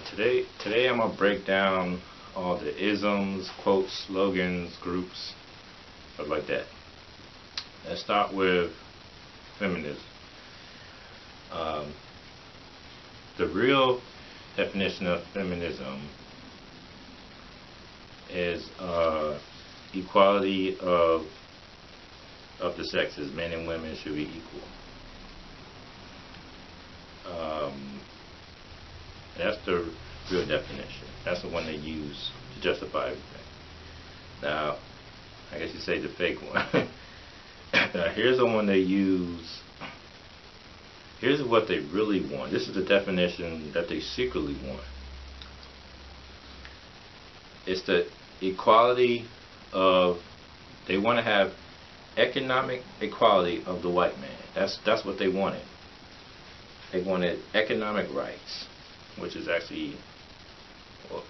Today I'm gonna break down all the isms, quotes, slogans, groups, stuff like that. Let's start with feminism. Um, the real definition of feminism is equality of the sexes. Men and women should be equal. That's the real definition. That's the one they use to justify everything. Now, I guess you say the fake one. Now, here's the one they use. Here's what they really want. This is the definition that they secretly want. It's the equality of, they want to have economic equality of the white man. That's what they wanted. They wanted economic rights, which is actually, well,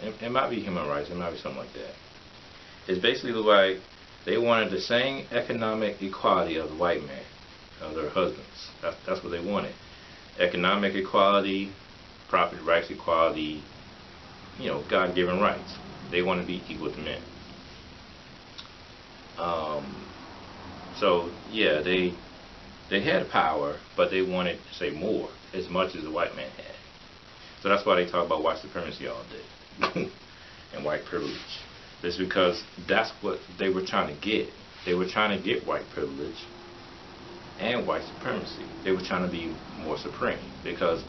it might be human rights, it might be something like that. It's basically like they wanted the same economic equality of the white man, of their husbands. That's what they wanted. Economic equality, property rights equality, God-given rights. They want to be equal to men. So yeah, they had power, but they wanted to say more, as much as the white man had. So that's why they talk about white supremacy all day and white privilege. It's because that's what they were trying to get. They were trying to get white privilege and white supremacy. They were trying to be more supreme because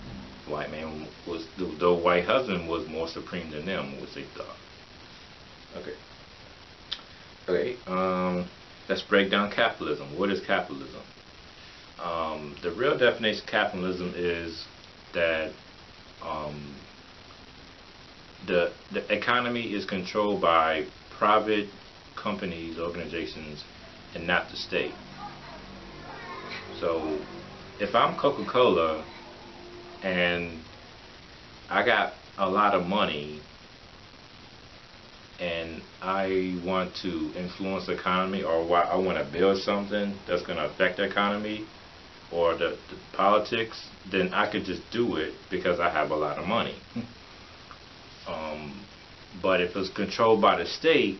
the white man was, the white husband was more supreme than them, which they thought. Okay, let's break down capitalism. What is capitalism? The real definition of capitalism is that the economy is controlled by private companies, organizations, and not the state. So if I'm Coca-Cola and I got a lot of money and I want to influence the economy, or I want to build something that's going to affect the economy or the politics, then I could just do it because I have a lot of money. But if it's controlled by the state,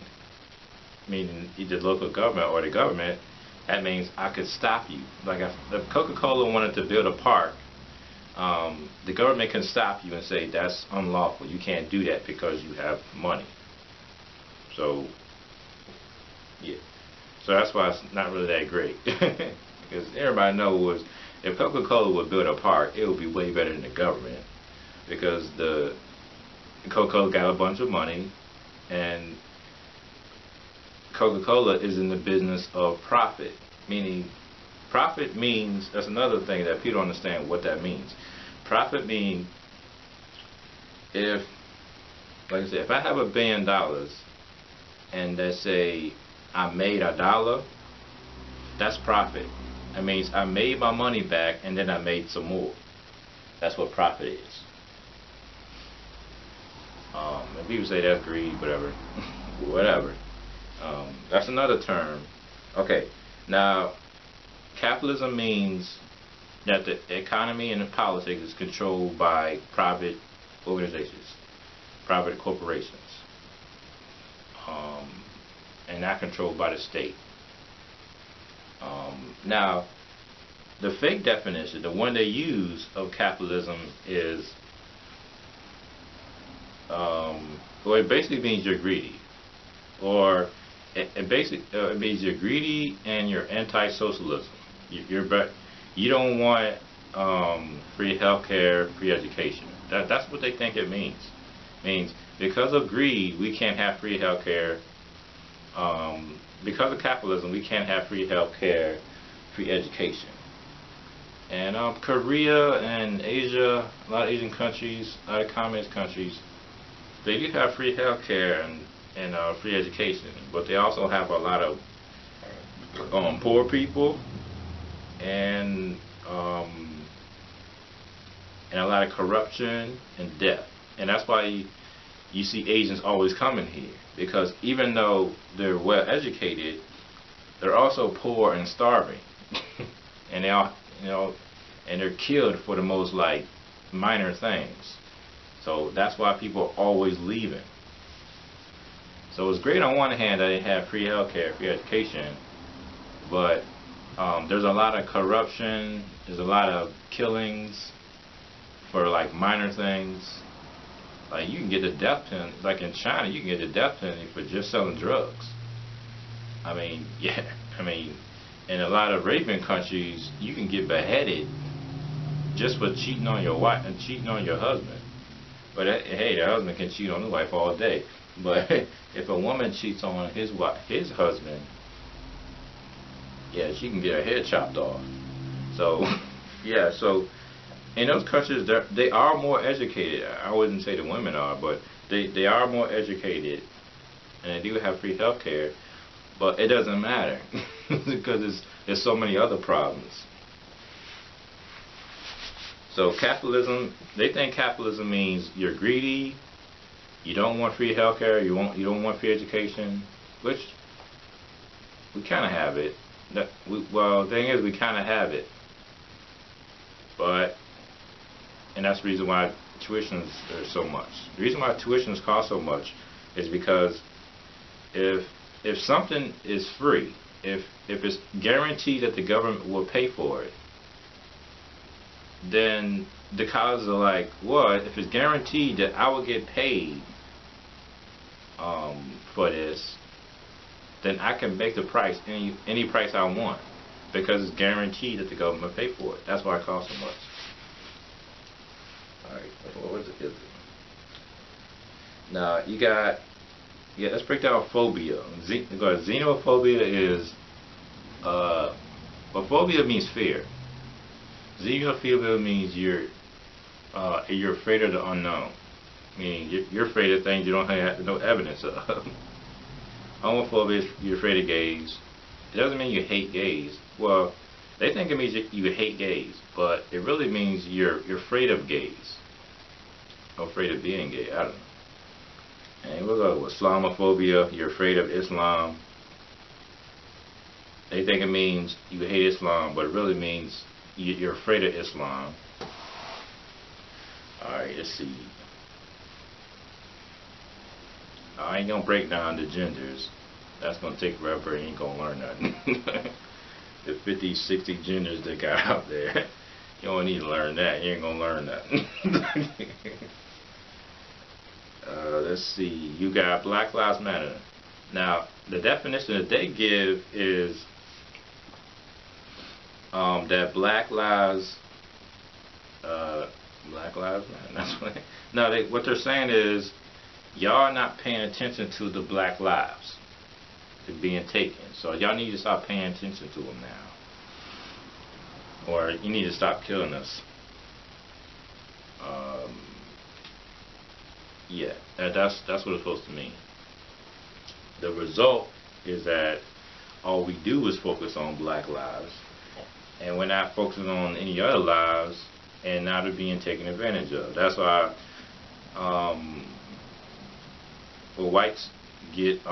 meaning either local government or the government, that means I could stop you. Like if Coca-Cola wanted to build a park, the government can stop you and say that's unlawful. You can't do that because you have money. So yeah, so that's why it's not really that great. Because everybody knows if Coca-Cola would build a park, it would be way better than the government, because the Coca-Cola got a bunch of money, and Coca-Cola is in the business of profit. Meaning, profit means, that's another thing that people don't understand what that means. Profit means, like I said, if I have $1 billion and they say I made $1, that's profit. That means I made my money back and then I made some more. That's what profit is. And people say that's greed, whatever. Whatever. That's another term. Okay, now capitalism means that the economy and the politics is controlled by private organizations, private corporations, and not controlled by the state. Now, the fake definition, the one they use of capitalism is, well, it basically means you're greedy, or it means you're greedy and you're anti-socialism. You don't want free healthcare, free education. That's what they think it means. It means because of greed, we can't have free healthcare. Because of capitalism, we can't have free healthcare, free education. And Korea and Asia, a lot of Asian countries, a lot of communist countries, they do have free healthcare and free education, but they also have a lot of poor people and a lot of corruption and death. And that's why you see Asians always coming here, because even though they're well educated, they're also poor and starving. And they all, and they're killed for the most minor things. So that's why people are always leaving. So it's great on one hand that they have free healthcare, free education, but there's a lot of corruption. There's a lot of killings for like minor things. Like you can get the death penalty, like in China, you can get the death penalty for just selling drugs. I mean, yeah, I mean, in a lot of raping countries, you can get beheaded just for cheating on your wife and cheating on your husband. But hey, the husband can cheat on his wife all day. But if a woman cheats on his husband, yeah, she can get her head chopped off. So, yeah, so in those countries, they are more educated. I wouldn't say the women are, but they are more educated, and they do have free health care. But it doesn't matter because there's so many other problems. So capitalism, they think capitalism means you're greedy, you don't want free healthcare, you don't want free education, which we kind of have it. Well, the thing is, we kind of have it, and that's the reason why tuitions are so much. The reason why tuitions cost so much is because if something is free, if it's guaranteed that the government will pay for it, then the colleges are like, well, if it's guaranteed that I will get paid for this, then I can make the price any price I want because it's guaranteed that the government will pay for it. That's why it costs so much. Alright, what is it? Now you got, yeah, let's break down phobia. Xenophobia is well, phobia means fear. Xenophobia means you're afraid of the unknown, meaning you're afraid of things you don't have no evidence of. Homophobia is you're afraid of gays. It doesn't mean you hate gays. Well, they think it means you hate gays, but it really means you're afraid of gays, or afraid of being gay. I don't know. And we'll go with Islamophobia. You're afraid of Islam. They think it means you hate Islam, but it really means you're afraid of Islam. Alright, let's see. I ain't gonna break down the genders. That's gonna take forever. You ain't gonna learn nothing. The 50, 60 genders they got out there. You don't need to learn that. You ain't gonna learn nothing. Let's see. You got Black Lives Matter. Now, the definition that they give is that Black Lives Matter. That's what. No, what they're saying is y'all are not paying attention to the black lives that are being taken. So y'all need to stop paying attention to them now, or you need to stop killing us. Yeah, that's what it's supposed to mean. The result is that all we do is focus on black lives, and we're not focusing on any other lives, and now they're being taken advantage of. That's why when whites get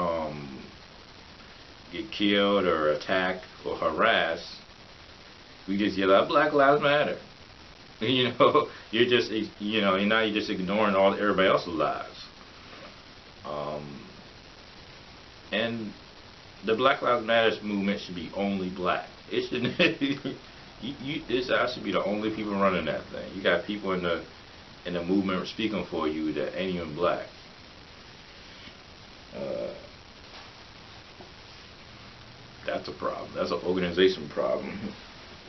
killed or attacked or harassed, we just yell out Black Lives Matter. You know, you're just, now you're just ignoring everybody else's lives. And the Black Lives Matter movement should be only black. It shouldn't. It should be the only people running that thing. You got people in the movement speaking for you that ain't even black. That's a problem. That's an organization problem.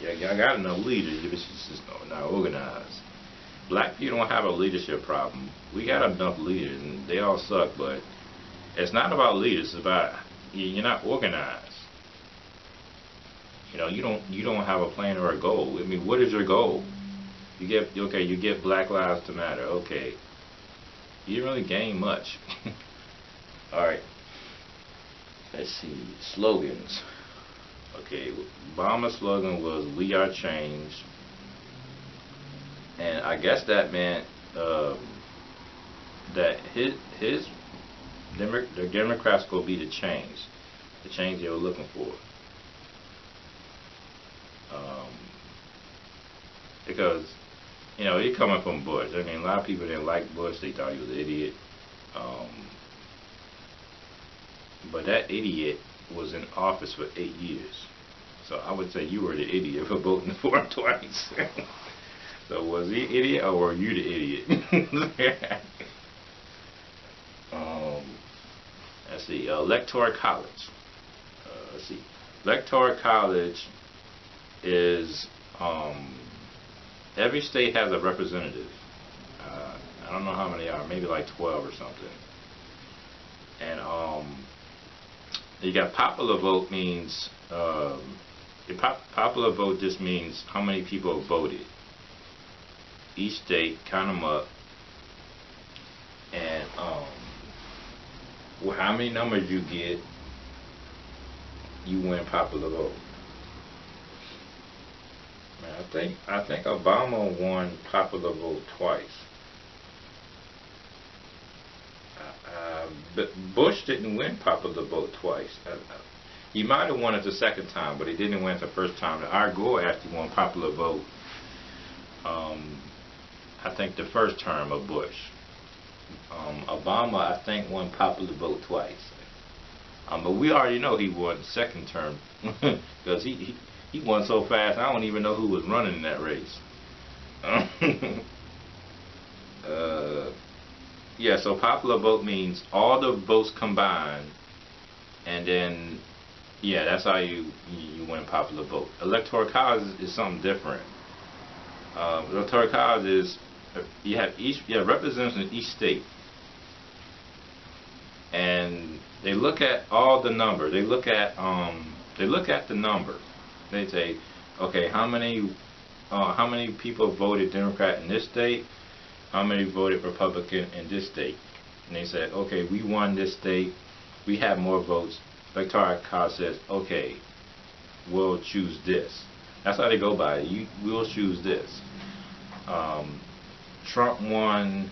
Yeah, y'all got enough leaders, it's just not organized. Black people don't have a leadership problem. We got enough leaders, and they all suck. But it's not about leaders. It's about you're not organized. You don't have a plan or a goal. I mean, what is your goal? You get Black Lives to Matter. Okay, you didn't really gain much. All right. Let's see, slogans. Okay, Obama's slogan was "We Are Change," and I guess that meant that the Democrats will be the change they were looking for. Because you know, it coming from Bush. I mean, a lot of people didn't like Bush. They thought he was an idiot. Um, but that idiot was in office for 8 years. So I would say you were the idiot for voting for him twice. So was he an idiot or were you the idiot? um, let's see, Electoral College. Let's see, Electoral College is every state has a representative. I don't know how many are, maybe like 12 or something. And you got popular vote means popular vote just means how many people voted. Each state count them up, and well, how many numbers you get, you win popular vote. Man, I think Obama won popular vote twice. But Bush didn't win popular vote twice. He might have won it the second time, but he didn't win it the first time. Al Gore actually won popular vote. I think the first term of Bush. Obama, I think, won popular vote twice. But we already know he won the second term because he won so fast. I don't even know who was running in that race. Yeah, so popular vote means all the votes combined, and then yeah, that's how you win popular vote. Electoral college is something different. Electoral college is you have representatives in each state, and they look at all the numbers. They look at the number. They say, okay, how many people voted Democrat in this state? How many voted Republican in this state? And they said, okay, we won this state. We have more votes. Electoral college says, okay, we'll choose this. That's how they go by it. We'll choose this. Trump won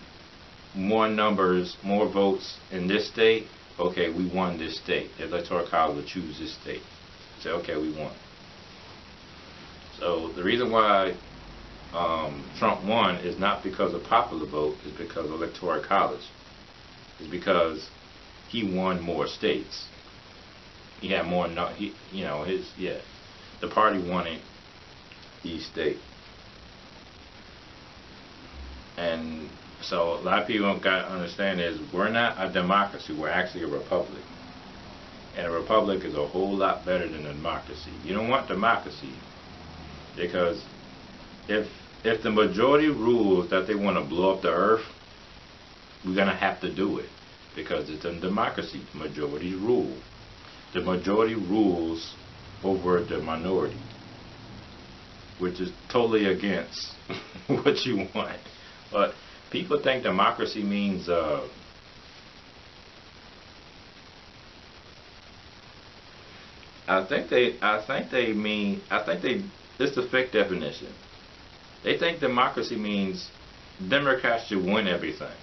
more numbers, more votes in this state. Okay, we won this state. The Electoral college will choose this state. Say, okay, we won. So the reason why Trump won is not because of popular vote, it's because of Electoral college. It's because he won more states. He had more. The party wanted each state, and so a lot of people don't got to understand is we're not a democracy. We're actually a republic, and a republic is a whole lot better than a democracy. You don't want democracy because if the majority rules that they want to blow up the earth, we're going to have to do it because it's a democracy. The majority rule. The majority rules over the minority, which is totally against what you want. But people think democracy means it's the fake definition. They think democracy means Democrats should win everything.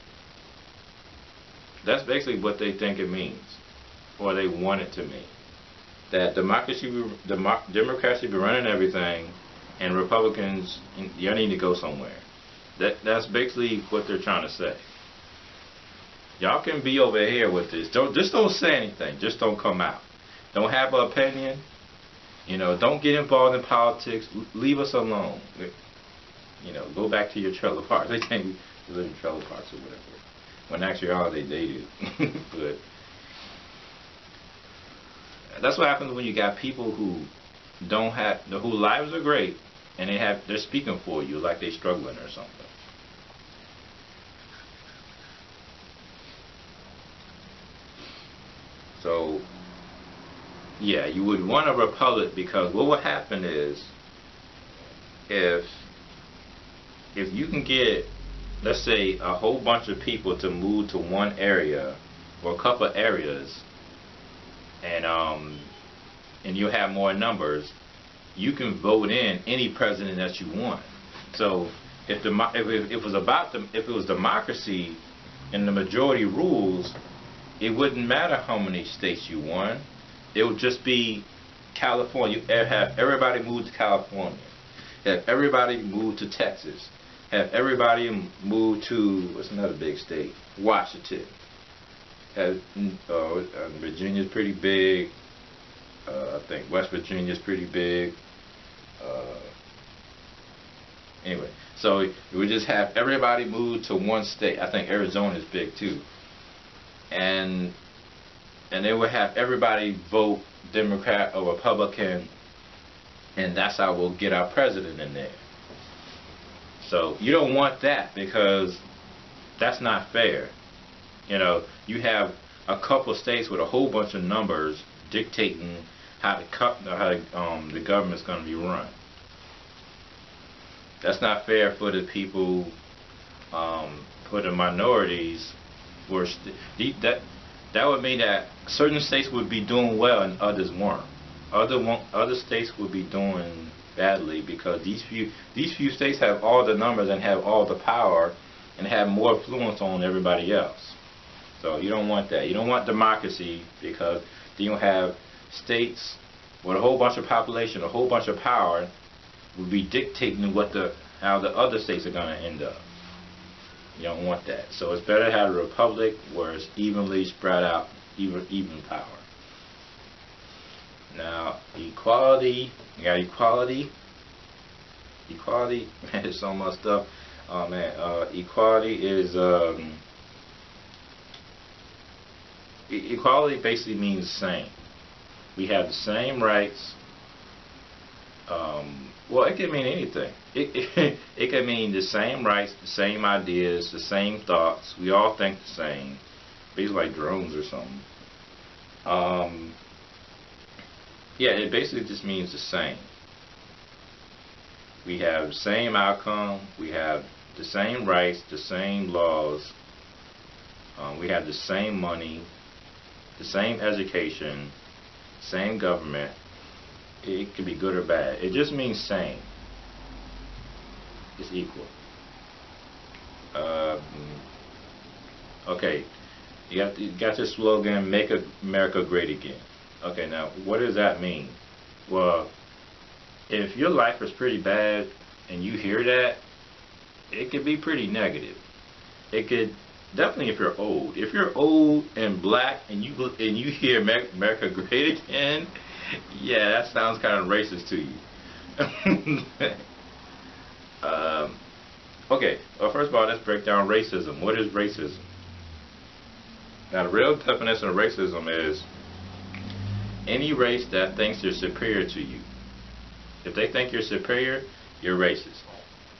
That's basically what they think it means, or they want it to mean. That Democrats should be running everything, and Republicans, you need to go somewhere. That's basically what they're trying to say. Y'all can be over here with this. Just don't say anything. Just don't come out. Don't have an opinion. Don't get involved in politics. Leave us alone. Go back to your trailer parks. They think we live in trailer parks or whatever. When actually all they do. But that's what happens when you got people who whose lives are great and they're speaking for you like they're struggling or something. So yeah, you would want a republic because what will happen is if you can get, let's say, a whole bunch of people to move to one area or a couple of areas, and you have more numbers, you can vote in any president that you want. So if it was democracy and the majority rules, it wouldn't matter how many states you won. It would just be California. Have everybody move to California. Have everybody move to Texas. have everybody move to, what's another big state? Washington. Have, Virginia's pretty big. I think West Virginia's pretty big. Anyway, so we just have everybody move to one state. I think Arizona's big too. And they would have everybody vote Democrat or Republican, and that's how we'll get our president in there. So you don't want that, because that's not fair. You know, you have a couple states with a whole bunch of numbers dictating how the government's going to be run. That's not fair for the people, for the minorities. That would mean that certain states would be doing well and others weren't. Other states would be doing badly because these few states have all the numbers and have all the power and have more influence on everybody else. So you don't want that. You don't want democracy, because then you'll have states with a whole bunch of population, a whole bunch of power, will be dictating how the other states are going to end up. You don't want that. So it's better to have a republic where it's evenly spread out, even power. Now, equality, you got equality. Equality, man, there's so much stuff. Oh man, equality is equality basically means the same. We have the same rights. Well, it can mean anything. It can mean the same rights, the same ideas, the same thoughts. We all think the same. Basically like drones or something. Yeah, it basically just means the same. We have the same outcome. We have the same rights, the same laws. We have the same money, the same education, same government. It can be good or bad. It just means same. It's equal. Okay, you got this slogan, "Make America Great Again." Okay, now what does that mean? Well, if your life is pretty bad and you hear that, it could be pretty negative. It could definitely, if you're old. If you're old and black and you hear America Great Again, yeah, that sounds kind of racist to you. Okay, well, first of all, let's break down racism. What is racism? Now, the real definition of racism is any race that thinks they're superior to you. If they think you're superior, you're racist.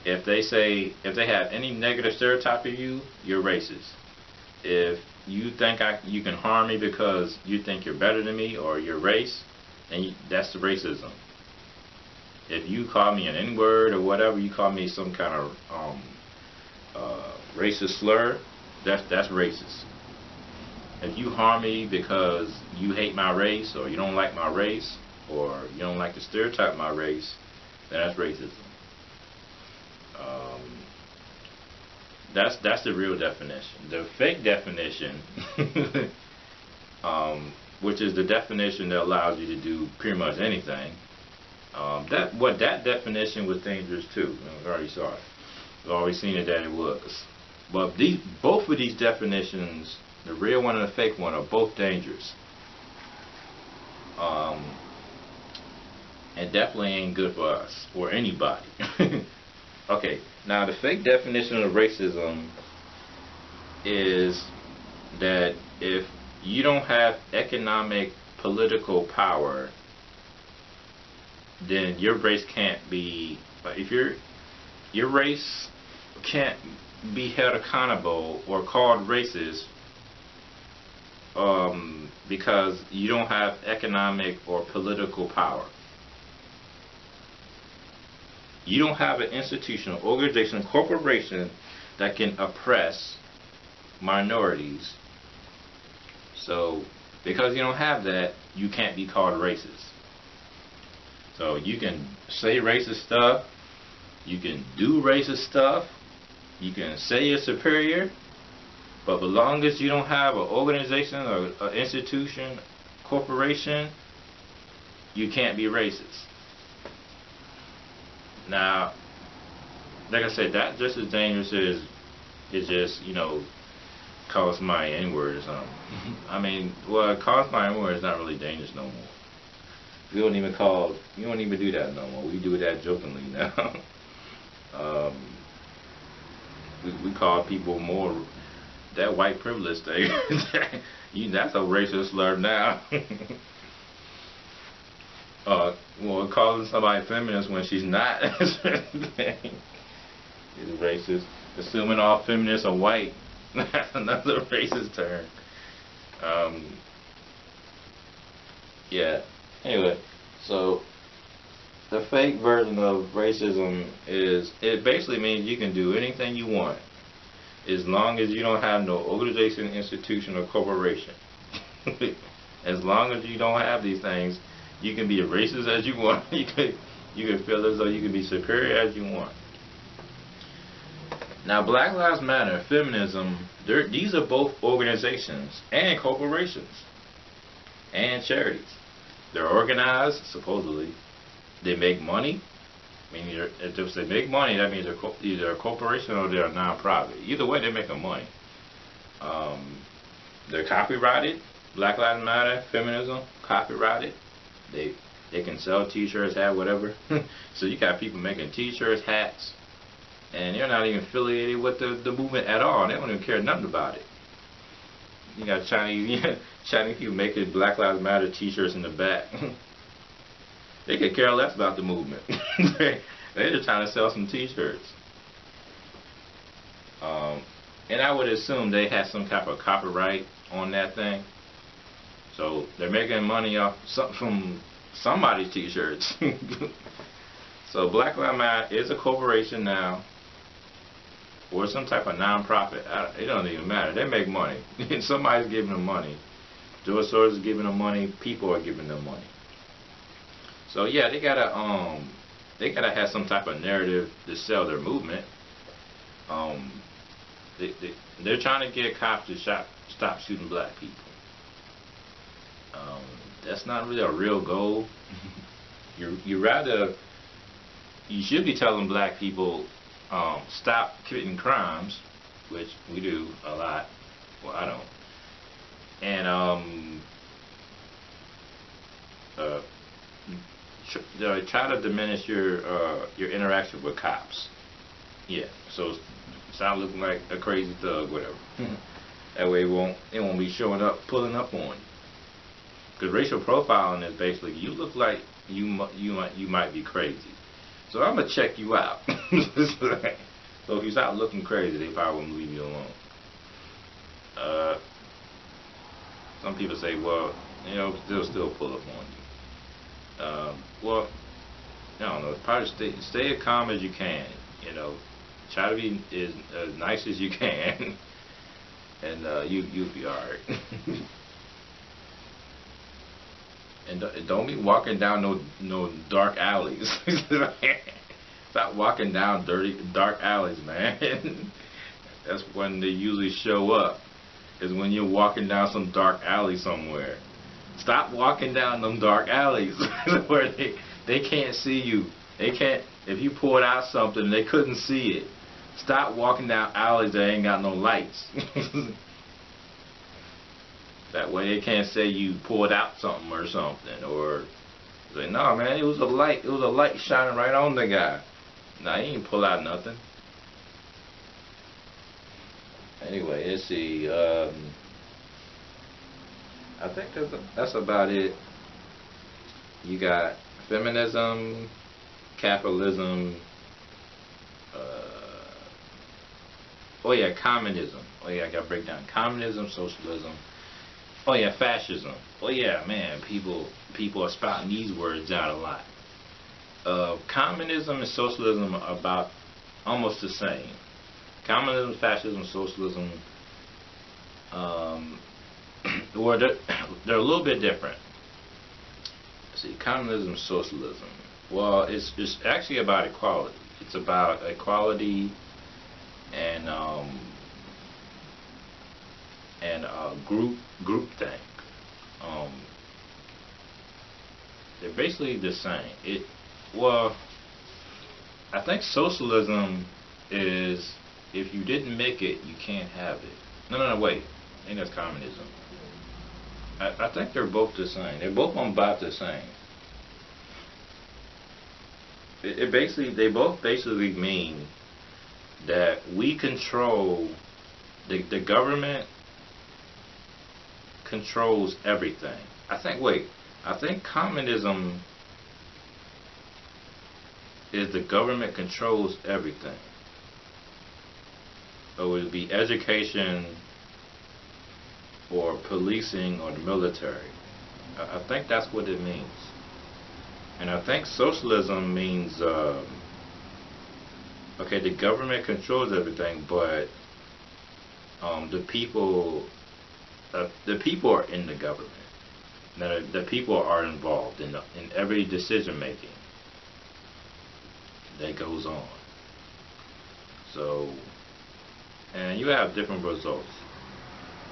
If they have any negative stereotype of you, you're racist. If you think you can harm me because you think you're better than me or your race, then that's the racism. If you call me an N-word or whatever, you call me some kind of racist slur, that's racist. If you harm me because you hate my race, or you don't like my race, or you don't like the stereotype of my race, then that's racism. That's the real definition. The fake definition, which is the definition that allows you to do pretty much anything. That definition was dangerous too. We already saw it. We've always seen it that it was. But both of these definitions, the real one and the fake one, are both dangerous. And definitely ain't good for us or anybody. Okay, now the fake definition of racism is that if you don't have economic, political power, then your race can't be, if your race can't be held accountable or called racist because you don't have economic or political power. You don't have an institution, organization, corporation that can oppress minorities. So, because you don't have that, you can't be called racist. So you can say racist stuff, you can do racist stuff, you can say you're superior, but as long as you don't have an organization or an institution, corporation, you can't be racist. Now, like I said, that just as dangerous as it's just, call somebody N-word or something. I mean, well, call somebody N-word is not really dangerous no more. We don't even do that no more. We do that jokingly now. um, we call people more, that white privilege thing. That's a racist slur now. Well, calling somebody feminist when she's not is racist. Assuming all feminists are white. That's another racist term. Yeah. Anyway, so the fake version of racism is, it basically means you can do anything you want as long as you don't have no organization, institution, or corporation. As long as you don't have these things, you can be as racist as you want. You can feel as though you can be superior as you want. Now, Black Lives Matter, feminism, these are both organizations and corporations and charities. They're organized, supposedly. They make money. I mean, if they make money, that means they're either a corporation or they're a non-profit. Either way, they're making money. They're copyrighted. Black Lives Matter, feminism, copyrighted. They can sell T-shirts, hat, whatever. So you got people making T-shirts, hats, and they're not even affiliated with the movement at all. They don't even care nothing about it. You got Chinese people making Black Lives Matter T-shirts in the back. They could care less about the movement. They're just trying to sell some T-shirts. And I would assume they had some type of copyright on that thing. So they're making money off from somebody's T-shirts. So Black Lives Matter is a corporation now, or some type of non-profit. It doesn't even matter. They make money. Somebody's giving them money. George Soros is giving them money. People are giving them money. So yeah, they gotta have some type of narrative to sell their movement. They're trying to get cops to stop shooting black people. That's not really a real goal. You should be telling black people stop committing crimes, which we do a lot. Well, I don't. And try to diminish your interaction with cops. Yeah. So stop looking like a crazy thug, whatever. That way it won't be showing up, pulling up on you. Because racial profiling is basically, you look like you might be crazy, so I'm gonna check you out. So if you stop looking crazy, they probably won't leave you alone. Some people say, well, they'll still pull up on you. Well, I don't know. Probably stay as calm as you can. Try to be as nice as you can, and you'll be alright. And don't be walking down no dark alleys. Stop walking down dark alleys, man. That's when they usually show up. Is when you're walking down some dark alley somewhere. Stop walking down them dark alleys where they can't see you. They can't. If you pulled out something, they couldn't see it. Stop walking down alleys that ain't got no lights. That way they can't say you pulled out something or something, or say, no man, it was a light shining right on the guy. Nah, he didn't pull out nothing. Anyway, let's see. I think that's about it. You got feminism, capitalism. Oh yeah, communism. Oh yeah, I gotta break down communism, socialism. Oh yeah, fascism. Oh yeah, man, people are spouting these words out a lot. Communism and socialism are about almost the same. Communism, fascism, socialism, or they're a little bit different. Let's see, communism, socialism. Well, it's actually about equality. It's about equality and group thing. They're basically the same. Well, I think socialism is if you didn't make it, you can't have it. No, wait. I think that's communism. I think they're both the same. They're both on about the same. It basically, they both basically mean that we control, the government controls everything. I think communism is the government controls everything. So it would be education or policing or the military. I think that's what it means. And I think socialism means, okay, the government controls everything, but the people are in the government. Now, the people are involved in every decision making that goes on. So, and you have different results.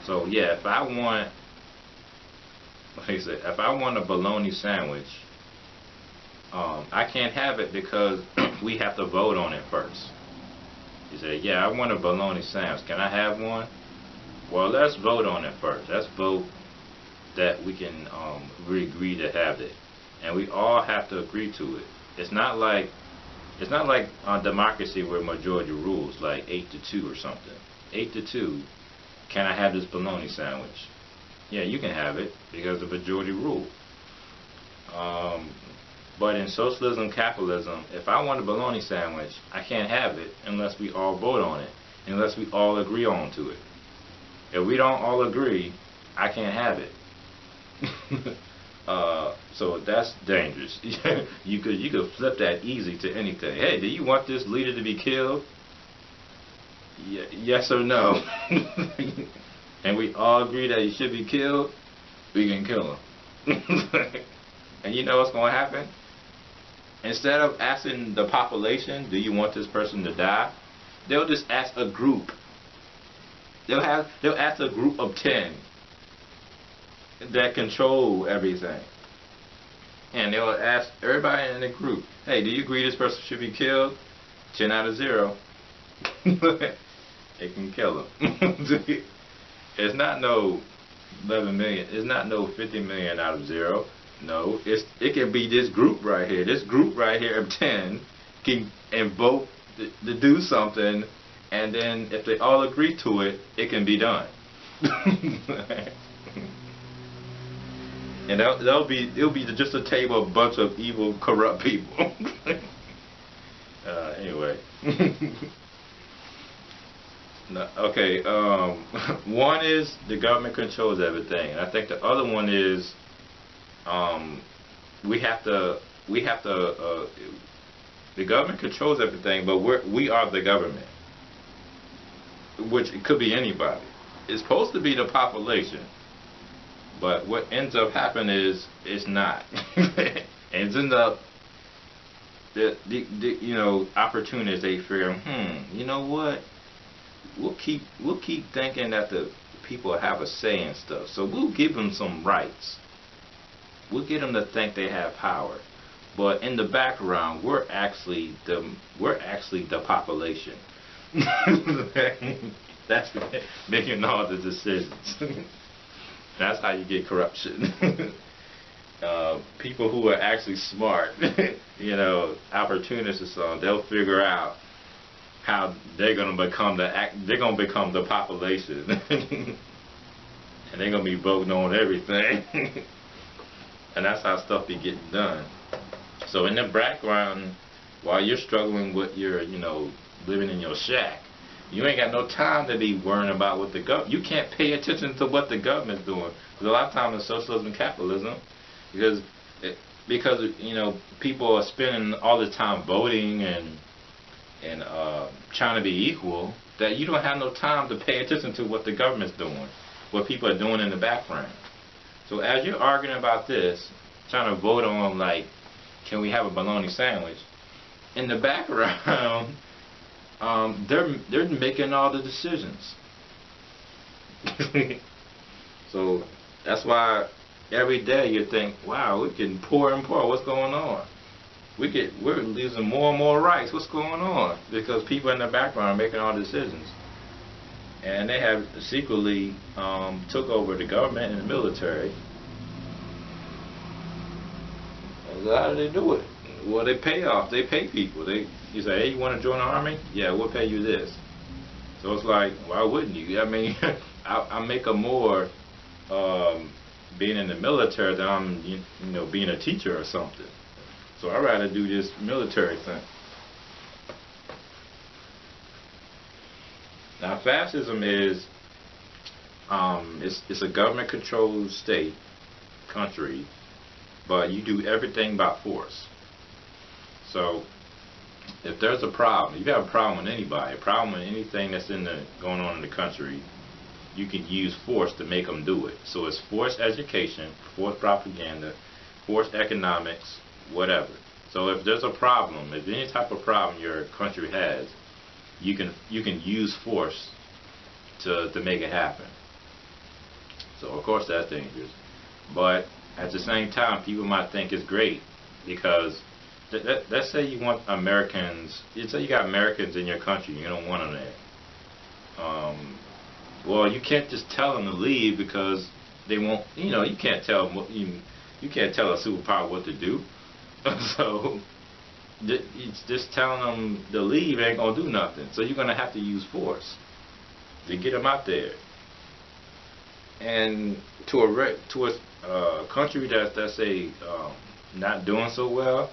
So yeah, if I want, like I said, if I want a bologna sandwich, I can't have it because we have to vote on it first. You say, yeah, I want a bologna sandwich. Can I have one? Well, let's vote on it first. Let's vote that we can we agree to have it, and we all have to agree to it. It's not like democracy where majority rules, like 8-2 or something. 8-2. Can I have this bologna sandwich? Yeah, you can have it because the majority rule. But in socialism, capitalism, if I want a bologna sandwich, I can't have it unless we all vote on it, unless we all agree on to it. If we don't all agree, I can't have it. So that's dangerous. you could flip that easy to anything. Hey, do you want this leader to be killed? Yes or no? And we all agree that he should be killed, we can kill him. And you know what's going to happen? Instead of asking the population, do you want this person to die? They'll just ask a group. They'll ask a group of 10 that control everything. And they'll ask everybody in the group, hey, do you agree this person should be killed? 10 out of 0. It can kill him. It's not no 11 million. It's not no 50 million out of 0. No, it can be this group right here. This group right here of 10 can vote to do something, and then if they all agree to it, it can be done. And it'll be just a table of a bunch of evil, corrupt people. Anyway. No, okay. One is the government controls everything, and I think the other one is we have to. The government controls everything, but we are the government, which it could be anybody. It's supposed to be the population. But what ends up happening is it's not. And it's end up the opportunities they figure, you know what? We'll keep thinking that the people have a say in stuff. So we'll give them some rights. We'll get them to think they have power. But in the background, we're actually the population. That's making all the decisions. That's how you get corruption. People who are actually smart, opportunists or something, they'll figure out how they're gonna become the population, and they're gonna be voting on everything, and that's how stuff be getting done. So in the background, while you're struggling with your, living in your shack, you ain't got no time to be worrying about what the government. You can't pay attention to what the government's doing. Because a lot of times in socialism and capitalism, because people are spending all the time voting and trying to be equal, that you don't have no time to pay attention to what the government's doing, what people are doing in the background. So as you're arguing about this, trying to vote on can we have a bologna sandwich? In the background. They're making all the decisions. So that's why every day you think, wow, we can pour and pour. What's going on? we're losing more and more rights. What's going on? Because people in the background are making all decisions, and they have secretly took over the government and the military. And how do they do it? Well, they pay people. You say, hey, you want to join the army? Yeah, we'll pay you this. So it's like, why wouldn't you? I mean, I make a more being in the military than I'm, being a teacher or something. So I'd rather do this military thing. Now, fascism is it's a government-controlled country, but you do everything by force. So if there's a problem, if you have a problem with anybody, a problem with anything that's going on in the country, you can use force to make them do it. So it's forced education, forced propaganda, forced economics, whatever. So if there's a problem, if any type of problem your country has, you can use force to make it happen. So of course that's dangerous. But at the same time, people might think it's great because let's say you want Americans. Let's say you got Americans in your country, you don't want them there. Well, you can't just tell them to leave because they won't. You can't tell them you can't tell a superpower what to do. So just telling them to leave ain't gonna do nothing. So you're gonna have to use force to get them out there. And to a country that's say not doing so well,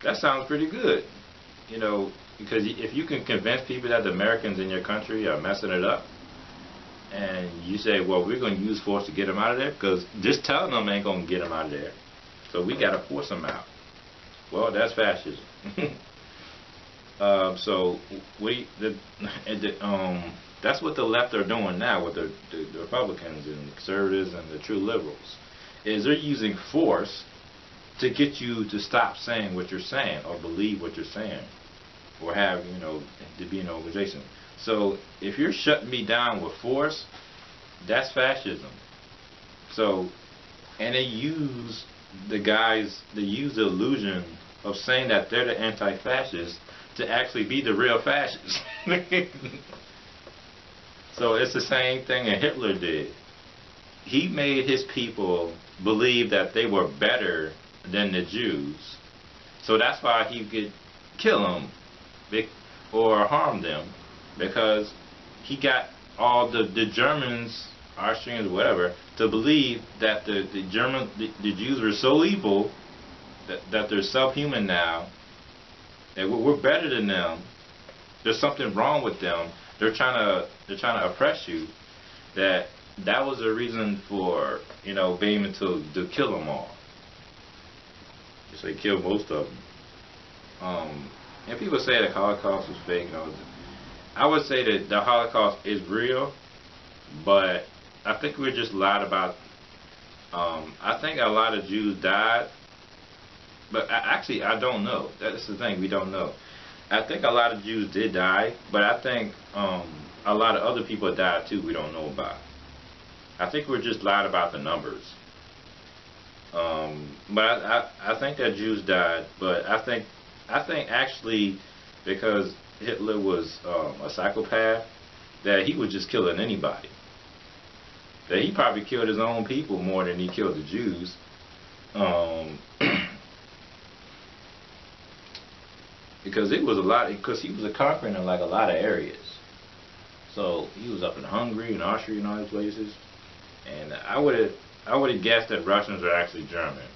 that sounds pretty good. Because if you can convince people that the Americans in your country are messing it up, and you say, well, we're going to use force to get them out of there, because just telling them ain't going to get them out of there, so we got to force them out. Well, that's fascism. So that's what the left are doing now with the Republicans and the conservatives and the true liberals, is they're using force to get you to stop saying what you're saying or believe what you're saying, or have, to be an organization. So if you're shutting me down with force, that's fascism. So, and they use the illusion of saying that they're the anti-fascists to actually be the real fascists. So it's the same thing that Hitler did. He made his people believe that they were better than the Jews. So that's why he could kill them or harm them, because he got all the Germans, Austrians, whatever, to believe that the Jews were so evil that they're subhuman now, that we're better than them. There's something wrong with them. They're trying to oppress you. That was a reason for being able to kill them all. So they killed most of them. And people say the Holocaust was fake. I would say that the Holocaust is real, but I think we're just lied about. I think a lot of Jews died, but actually I don't know. That's the thing, we don't know. I think a lot of Jews did die, but I think a lot of other people died too we don't know about. I think we're just lied about the numbers. But I think that Jews died, but I think actually, because Hitler was a psychopath, that he was just killing anybody. That he probably killed his own people more than he killed the Jews. Because it was a lot. Because he was conquering in like a lot of areas. So he was up in Hungary and Austria and all these places. And I would have guessed that Russians are actually German,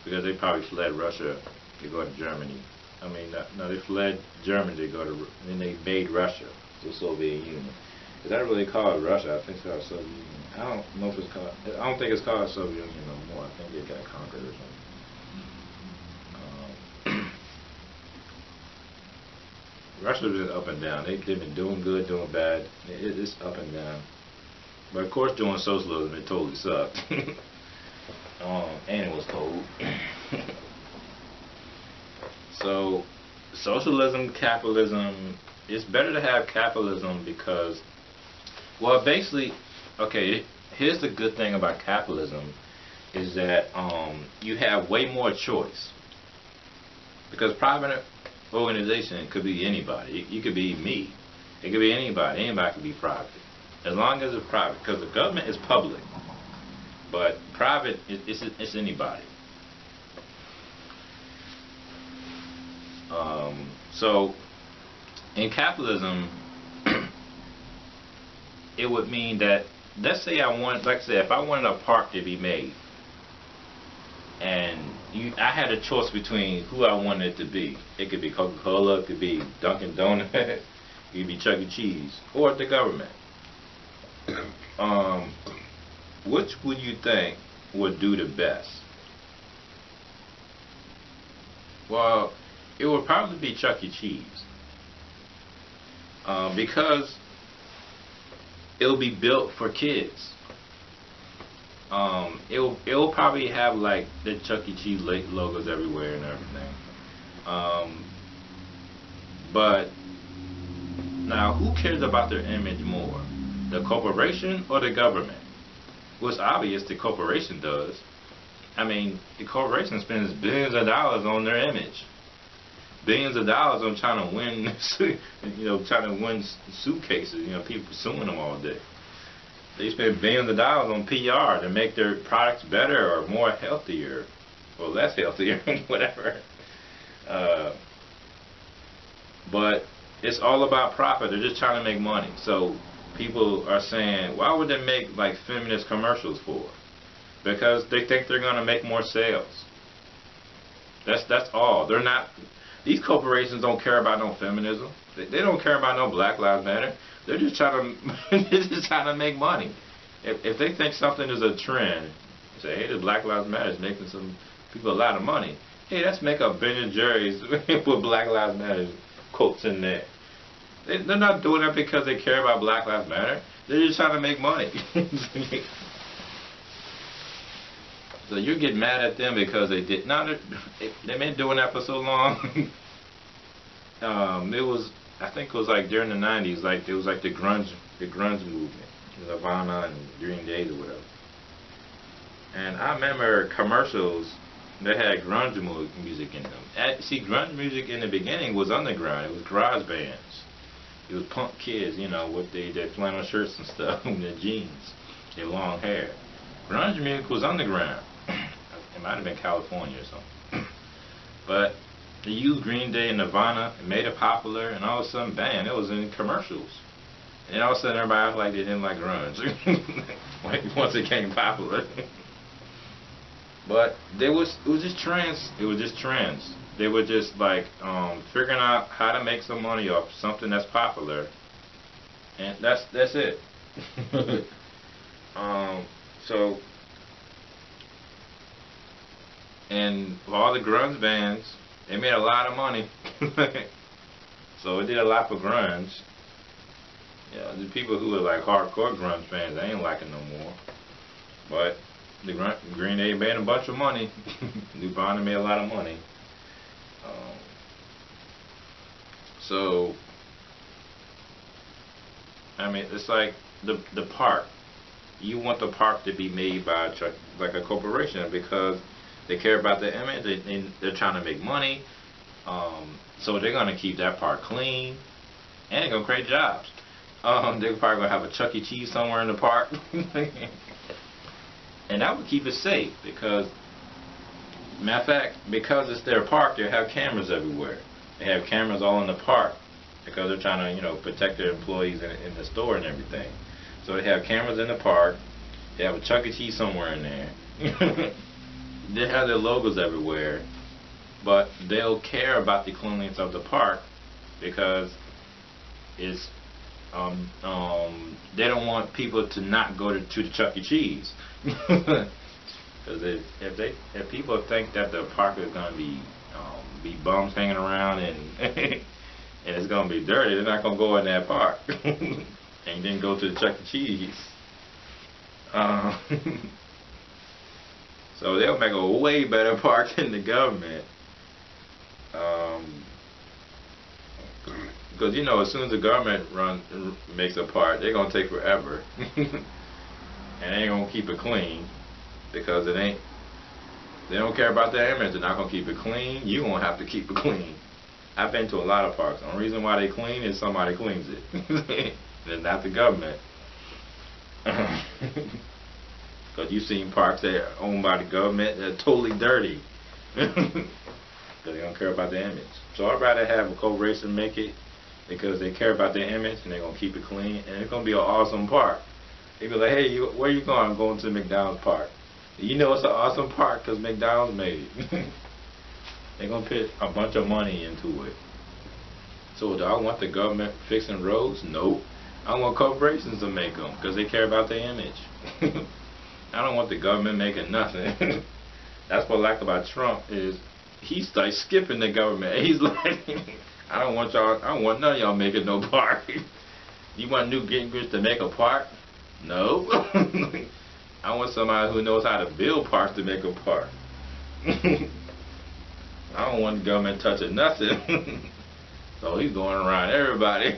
because they probably fled Russia to go to Germany. I mean, no, they fled Germany to go to, then they made Russia, the Soviet Union. Is that really called Russia? I think it's called Soviet Union. I don't know if it's called. I don't think it's called Soviet Union no more. I think they got conquered or something. Russia's been up and down. They've been doing good, doing bad. It's up and down. But of course, doing socialism, it totally sucked. And it was cold. So, socialism, capitalism, it's better to have capitalism because, well, basically, okay, here's the good thing about capitalism, is that you have way more choice. Because private organization could be anybody. You could be me. It could be anybody. Anybody could be private. As long as it's private. Because the government is public. But private, it's anybody. So, in capitalism, it would mean that, let's say like I said, if I wanted a park to be made, and I had a choice between who I wanted it to be. It could be Coca-Cola, it could be Dunkin' Donuts, it could be Chuck E. Cheese, or the government. Which would you think would do the best? Well, it would probably be Chuck E. Cheese. Because it'll be built for kids. It'll probably have like the Chuck E. Cheese logos everywhere and everything. But now, who cares about their image more? The corporation or the government? Well, it's obvious the corporation does. I mean, the corporation spends billions of dollars on their image. Billions of dollars on trying to win, trying to win suitcases. People suing them all day. They spend billions of dollars on PR to make their products better or more healthier, or less healthier, whatever. But it's all about profit. They're just trying to make money. So people are saying, why would they make like feminist commercials for? Because they think they're going to make more sales. That's all. They're not. These corporations don't care about no feminism. They don't care about no Black Lives Matter. They're just trying to make money. If they think something is a trend, say, hey, the Black Lives Matter is making some people a lot of money. Hey, let's make a Ben and Jerry's with Black Lives Matter quotes in there. They're not doing that because they care about Black Lives Matter. They're just trying to make money. So you get mad at them because they did. No, they've been doing that for so long. I think it was like during the '90s, like it was like the grunge movement, Nirvana and Green Day or whatever. And I remember commercials that had grunge music in them. See, grunge music in the beginning was underground. It was garage bands. It was punk kids, with their flannel shirts and stuff, and their jeans, their long hair. Grunge music was underground. It might have been California or something. But they used Green Day and Nirvana and made it popular, and all of a sudden, bam, it was in commercials. And all of a sudden, everybody acted like they didn't like grunge once it became popular. But it was just trends. It was just trends. They were just like figuring out how to make some money off something that's popular, and that's it. So, and all the grunge bands, they made a lot of money. So it did a lot for grunge. The people who are like hardcore grunge fans, they ain't liking no more. But the Green Day made a bunch of money. Nirvana made a lot of money. So, I mean, it's like the park. You want the park to be made by like a corporation because they care about the image. They're trying to make money. So they're going to keep that park clean, and they're going to create jobs. They're probably going to have a Chuck E. Cheese somewhere in the park. And that would keep it safe because, matter of fact, because it's their park, they have cameras everywhere. They have cameras all in the park because they're trying to, protect their employees in the store and everything. So they have cameras in the park. They have a Chuck E. Cheese somewhere in there. They have their logos everywhere, but they'll care about the cleanliness of the park because it's they don't want people to not go to the Chuck E. Cheese. Because if people think that the park is going to be bums hanging around and and it's going to be dirty, they're not going to go in that park and then go to the Chuck E. Cheese. So they'll make a way better park than the government. Because as soon as the government makes a park, they're going to take forever. And they ain't going to keep it clean because they They don't care about their image. They're not gonna keep it clean. You gonna have to keep it clean. I've been to a lot of parks. The only reason why they clean is somebody cleans it. And not the government. Because you've seen parks that are owned by the government that are totally dirty. Because they don't care about their image. So I'd rather have a corporation make it because they care about their image and they're going to keep it clean. And it's going to be an awesome park. They be like, hey, where you going? I'm going to the McDonald's park. You know it's an awesome park because McDonald's made it. They're going to put a bunch of money into it. So do I want the government fixing roads? Nope. I want corporations to make them because they care about their image. I don't want the government making nothing. That's what I like about Trump is he's like skipping the government. He's like, I don't want none of y'all making no park. You want Newt Gingrich to make a park? No. I want somebody who knows how to build parks to make a park. I don't want the government touching nothing. So he's going around everybody.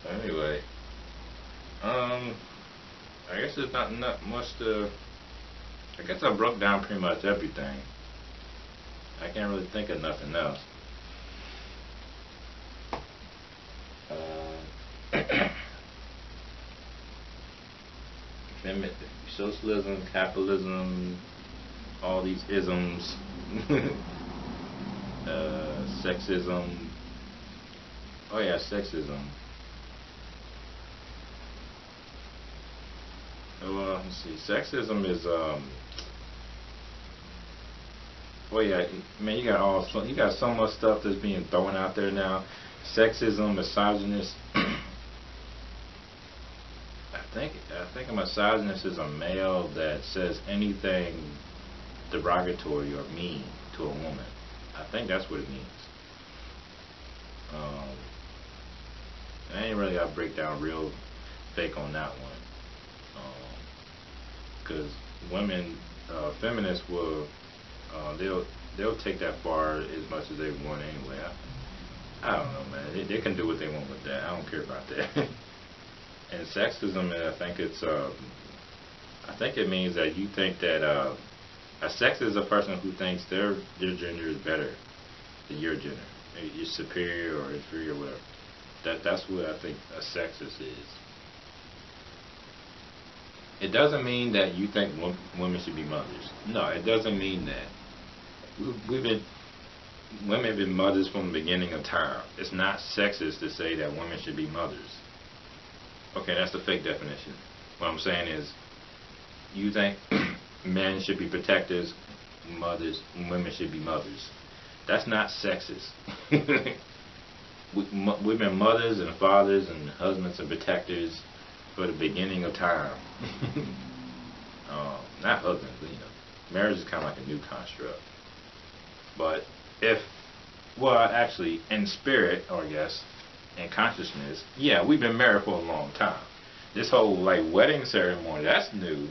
Anyway, I guess there's not much to. I guess I broke down pretty much everything. I can't really think of nothing else. Socialism, capitalism, all these isms, sexism. Oh yeah, sexism. Well, let's see. Sexism is well, yeah, man, you got so much stuff that's being thrown out there now. Sexism, misogynist. I think a misogynist is a male that says anything derogatory or mean to a woman. I think that's what it means. I ain't really got to break down real fake on that one. Because women, feminists will, they'll take that far as much as they want anyway. I don't know, man. They can do what they want with that. I don't care about that. And sexism, I think it means that you think that a sexist is a person who thinks their gender is better than your gender. You're superior or inferior, or whatever. That's what I think a sexist is. It doesn't mean that you think women should be mothers. No, it doesn't mean that. Women have been mothers from the beginning of time. It's not sexist to say that women should be mothers. Okay, that's the fake definition. What I'm saying is, you think men should be protectors, women should be mothers. That's not sexist. We've been mothers and fathers and husbands and protectors for the beginning of time. Not husbands, but marriage is kind of like a new construct. But actually, in spirit, or I guess, in consciousness, yeah, we've been married for a long time. This whole wedding ceremony, that's new.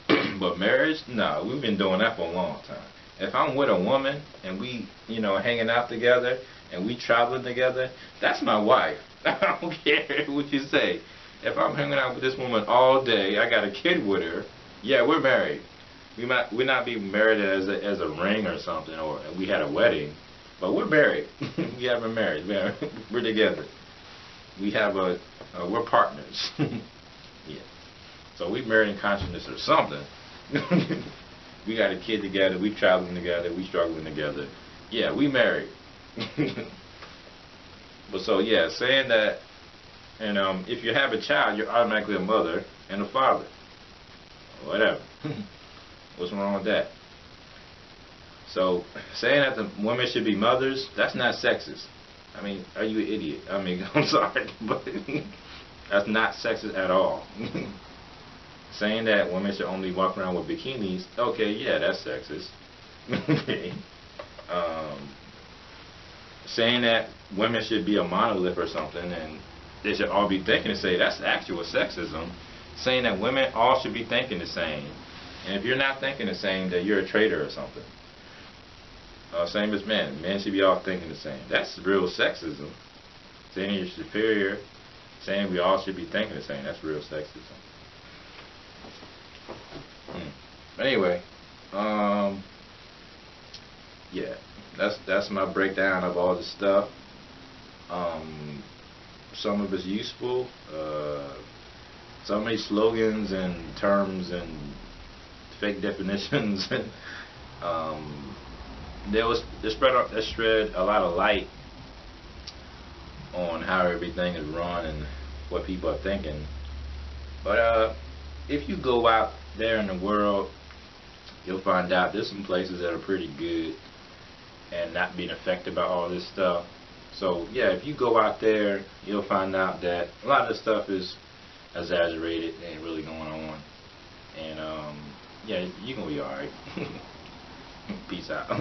But marriage, no, we've been doing that for a long time. If I'm with a woman and we, hanging out together and we traveling together, that's my wife. I don't care what you say. If I'm hanging out with this woman all day, I got a kid with her, yeah, we're married. We're not be married as a ring or something, or we had a wedding, but we're married. We haven't married. We're together. We're partners. Yeah. So we married in consciousness or something. We got a kid together. We traveling together. We struggling together. Yeah, we married. But so yeah, saying that. And if you have a child, you're automatically a mother and a father. Whatever. What's wrong with that? So saying that the women should be mothers, that's not sexist. I mean, are you an idiot? I mean, I'm sorry, but that's not sexist at all. Saying that women should only walk around with bikinis, okay, yeah, that's sexist. Okay. Saying that women should be a monolith or something and they should all be thinking the same, that's actual sexism. Saying that women all should be thinking the same. And if you're not thinking the same, then you're a traitor or something. Same as men. Men should be all thinking the same. That's real sexism. Saying you're superior, saying we all should be thinking the same, that's real sexism. Anyway, yeah, that's my breakdown of all the stuff. Some of it's useful. So many slogans and terms and fake definitions. um, they spread a lot of light on how everything is run and what people are thinking. But if you go out there in the world, you'll find out there's some places that are pretty good and not being affected by all this stuff. So yeah, if you go out there, you'll find out that a lot of the stuff is exaggerated, ain't really going on. And yeah, you're gonna be alright. Peace out.